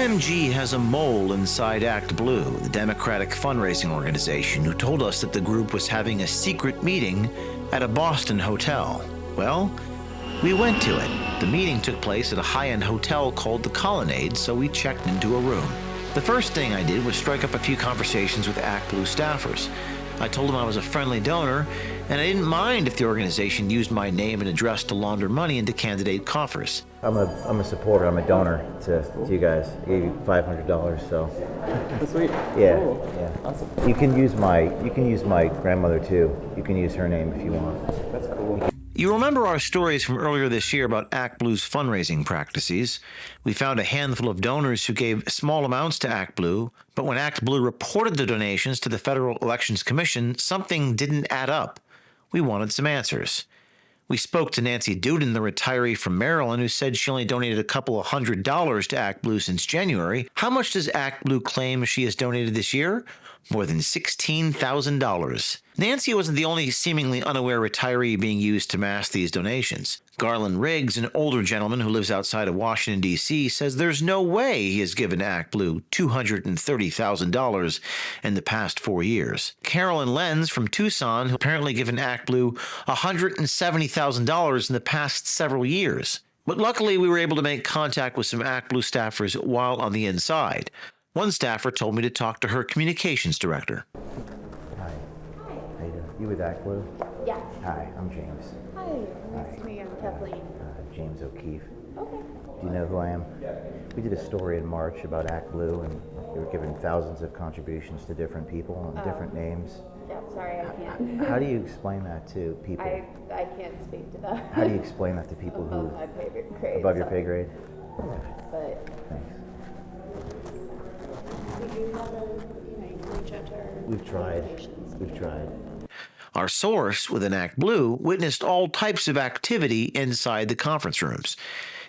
OMG has a mole inside ACTBLUE, the Democratic fundraising organization, who told us that the group was having a secret meeting at a Boston hotel. Well, we went to it. The meeting took place at a high-end hotel called the Colonnade, so we checked into a room. The first thing I did was strike up a few conversations with ACTBLUE staffers. I told them I was a friendly donor, and I didn't mind if the organization used my name and address to launder money into candidate coffers. I'm a supporter. I'm a donor to you guys. I gave you $500, so. Sweet. Yeah, Cool. yeah. Awesome. You can use my grandmother too. You can use her name if you want. That's cool. You remember our stories from earlier this year about ACTBLUE's fundraising practices. We found a handful of donors who gave small amounts to ACTBLUE, but when ACTBLUE reported the donations to the Federal Elections Commission, something didn't add up. We wanted some answers. We spoke to Nancy Duden, the retiree from Maryland, who said she only donated a couple of $100 to ACTBLUE since January. How much does ACTBLUE claim she has donated this year? More than $16,000. Nancy wasn't the only seemingly unaware retiree being used to mask these donations. Garland Riggs, an older gentleman who lives outside of Washington, D.C., says there's no way he has given ACTBLUE $230,000 in the past 4 years. Carolyn Lenz from Tucson, who apparently given ACTBLUE $170,000 in the past several years. But luckily, we were able to make contact with some ACTBLUE staffers while on the inside. One staffer told me to talk to her communications director. Hi. How you doing? You with ACTBLUE? Yes. Hi, I'm James. Hi. Nice to meet you. I'm Kathleen. James O'Keefe. Okay. Do you know who I am? We did a story in March about ACTBLUE, and we were given thousands of contributions to different people and different names. Yeah, sorry, I can't. How do you explain that to people? I can't speak to that. How do you explain that to people Above my pay grade. above your pay grade? But Thanks. we do have reach out to our We've tried. organizations. We've tried. Our source within ACTBLUE witnessed all types of activity inside the conference rooms,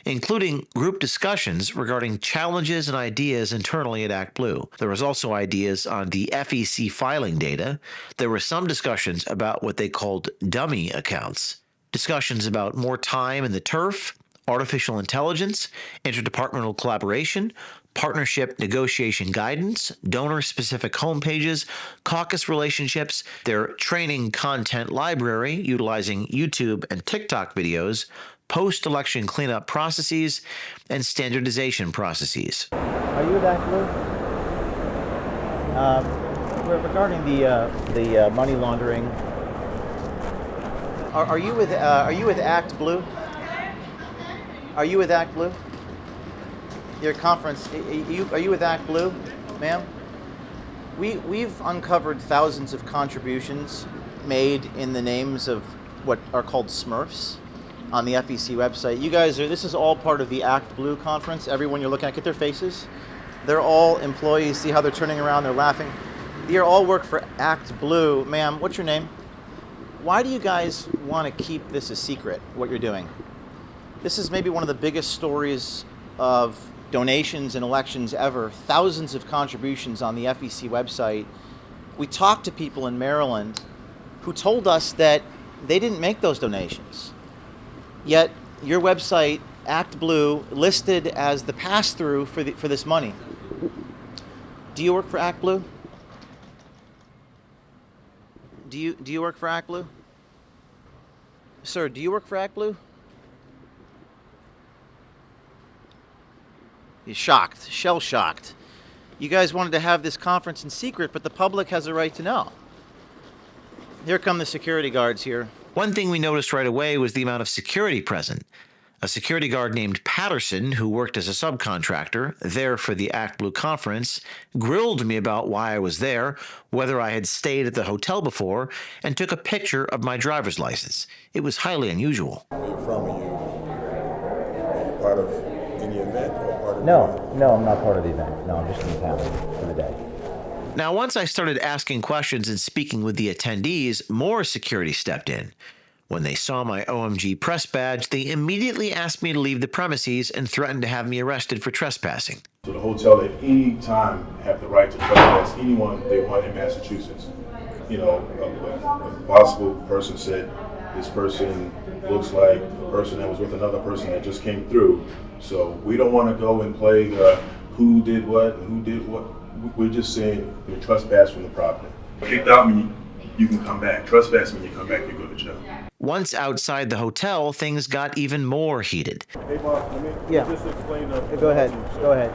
including group discussions regarding challenges and ideas internally at ACTBLUE. There was also ideas on the FEC filing data. There were some discussions about what they called dummy accounts, discussions about more time in the turf, artificial intelligence, interdepartmental collaboration, partnership negotiation guidance, donor-specific homepages, caucus relationships, their training content library utilizing YouTube and TikTok videos, post-election cleanup processes, and standardization processes. Are you with ACTBLUE? Regarding the money laundering. Are you with ACTBLUE? Are you with ACTBLUE? Your conference. Are you with ACTBLUE, ma'am? We've uncovered thousands of contributions made in the names of what are called Smurfs on the FEC website. You guys this is all part of the ACTBLUE conference. Everyone you're looking at, get their faces. They're all employees. See how they're turning around, they're laughing. They all work for ACTBLUE. Ma'am, what's your name? Why do you guys want to keep this a secret, what you're doing? This is maybe one of the biggest stories of donations and elections ever. Thousands of contributions on the FEC website. We talked to people in Maryland who told us that they didn't make those donations. Yet your website, ACTBLUE, listed as the pass-through for this money. Do you work for ACTBLUE? Do you work for ACTBLUE? Sir, do you work for ACTBLUE? He's shocked, shell-shocked. You guys wanted to have this conference in secret, but the public has a right to know. Here come the security guards here. One thing we noticed right away was the amount of security present. A security guard named Patterson, who worked as a subcontractor there for the ACTBLUE conference, grilled me about why I was there, whether I had stayed at the hotel before, and took a picture of my driver's license. It was highly unusual. Where you're from, are you part of any event or part of? No, I'm not part of the event. No, I'm just in town for the day. Now, once I started asking questions and speaking with the attendees, more security stepped in. When they saw my OMG press badge, they immediately asked me to leave the premises and threatened to have me arrested for trespassing. So the hotel at any time have the right to trespass anyone they want in Massachusetts. You know, a possible person said this person looks like a person that was with another person that just came through. So we don't want to go and plague who did what and who did what. We're just saying you're trespassing from the property. Kicked out means you can come back. Trespass means you come back, you go to jail. Once outside the hotel, things got even more heated. Hey, boss, let me just explain the. Go ahead. Go ahead.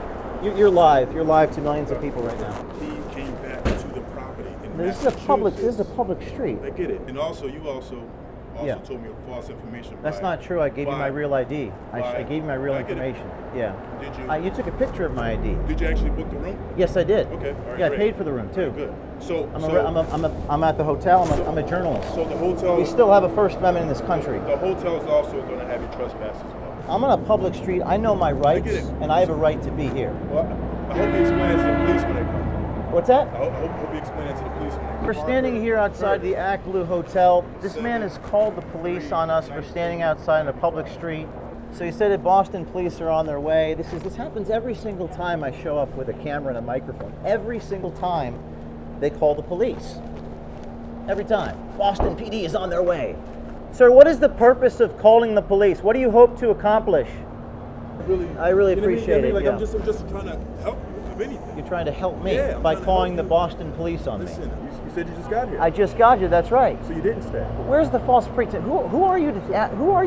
You're live. You're live to millions of people right now. He came back to the property in This is a public street. I get it. And also, you also Yeah. told me false information. That's not true. I gave you my real ID. I gave you my real information. Yeah. Did you? You took a picture of my ID. Did you actually book the room? Yes, I did. Okay. All right, Yeah, I great. paid for the room too. Good. So, I'm at the hotel. I'm a journalist. So the hotel. We still have a First Amendment in this country. The hotel is also going to have you trespass as well. I'm on a public street. I know my rights, get it. and I have a right to be here. Well, I hope you explain it to the police when they come. What's that? I hope you explain it to the police when they come. We're standing here outside the ACTBLUE Hotel. This man has called the police on us for standing outside on a public street. So he said that Boston police are on their way. This happens every single time I show up with a camera and a microphone. Every single time they call the police. Every time. Boston PD is on their way. Sir, what is the purpose of calling the police? What do you hope to accomplish? I really appreciate it. Yeah. I'm just trying to help you, if anything. You're trying to help me Yeah, I'm by trying to calling help the you. Boston police on me. Listen, you said you just got here. I just got you. That's right. So you didn't stay. Where's the false pretense? Who are you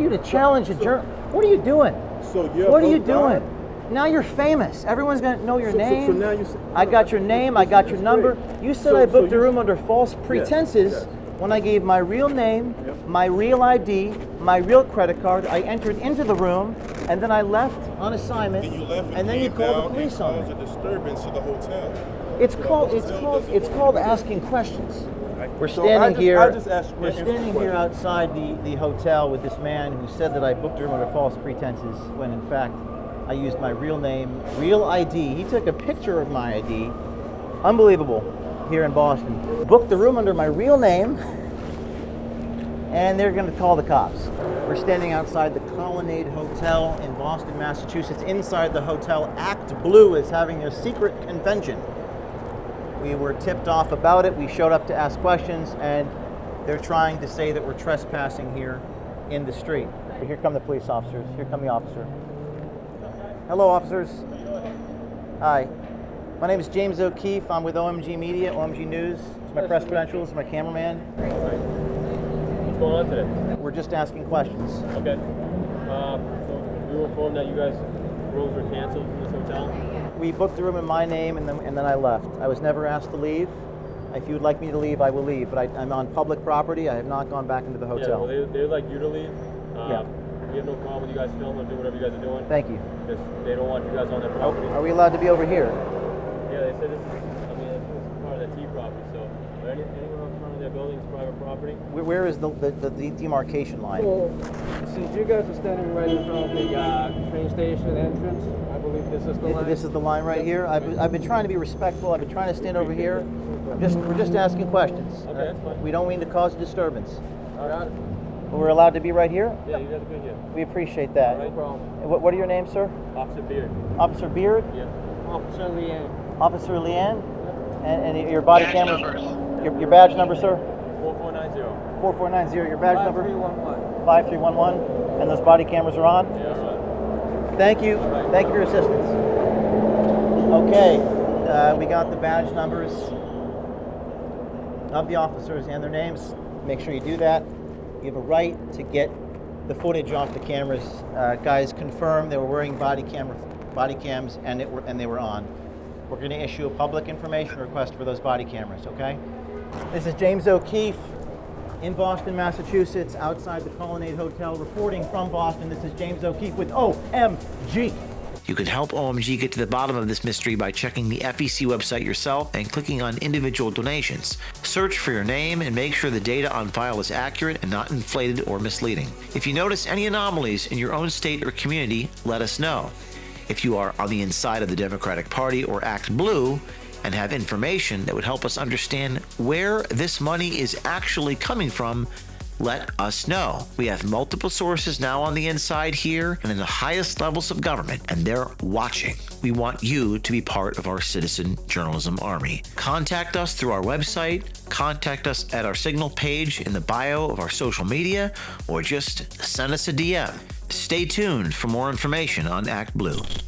to challenge a journal? What are you doing? So you're What are you doing? Now you're famous. Everyone's gonna know your name. So now you. I got your name. I got your number. You said I booked a room under false pretenses. yes. When I gave my real name, Yep. my real ID, my real credit card, I entered into the room, and then I left on assignment. Then you left and then you came called the down police and on caused me. a disturbance to the hotel. It's called asking questions. We're So standing I here. just asked you We're an standing answer here question. outside the hotel with this man who said that I booked a room under false pretenses, when in fact I used my real name, real ID. He took a picture of my ID. Unbelievable. Here in Boston. Booked the room under my real name, and they're going to call the cops. We're standing outside the Colonnade Hotel in Boston, Massachusetts. Inside the hotel, ACTBLUE is having their secret convention. We were tipped off about it. We showed up to ask questions, and they're trying to say that we're trespassing here in the street. Here come the police officers. Here come the officer. Hello, officers. Hi. My name is James O'Keefe. I'm with OMG Media, OMG News. It's my press credentials, my cameraman. What's going on today? We're just asking questions. Okay. So we were informed that you guys' rooms were canceled in this hotel. We booked the room in my name, and then I left. I was never asked to leave. If you would like me to leave, I will leave. But I'm on public property. I have not gone back into the Yeah, hotel. well, they'd like you to leave. Yeah. We have no problem with you guys filming or doing whatever you guys are doing. Thank you. Because they don't want you guys on their property. Are we allowed to be over here? Yeah, they said this is, I think this is part of the T property, so anyone else running their building is private property. Where is the demarcation line? Well, since you guys are standing right in front of the train station entrance, I believe this is the line. This is the line right here. I've been trying to be respectful. I've been trying to stand over here. We're just asking questions. Okay, that's fine. We don't mean to cause a disturbance. Got it. We're allowed to be right here? Yeah, you guys are good here. We appreciate that. No problem. What are your names, sir? Officer Beard. Officer Beard? Yeah. Officer Leanne. Officer Leanne? And your body camera? Your badge number, sir? 4490. 4490. Your badge number? 5311. 5311. And those body cameras are on? Yeah, that's right. Thank you. Thank you for your assistance. Okay, we got the badge numbers of the officers and their names. Make sure you do that. You have a right to get the footage off the cameras. Guys confirmed they were wearing body cams and they were on. We're going to issue a public information request for those body cameras, okay? This is James O'Keefe in Boston, Massachusetts, outside the Colonnade Hotel, reporting from Boston. This is James O'Keefe with OMG. You can help OMG get to the bottom of this mystery by checking the FEC website yourself and clicking on individual donations. Search for your name and make sure the data on file is accurate and not inflated or misleading. If you notice any anomalies in your own state or community, let us know. If you are on the inside of the Democratic Party or ACTBLUE and have information that would help us understand where this money is actually coming from, let us know. We have multiple sources now on the inside here and in the highest levels of government, and they're watching. We want you to be part of our citizen journalism army. Contact us through our website, contact us at our Signal page in the bio of our social media, or just send us a DM. Stay tuned for more information on ACTBLUE.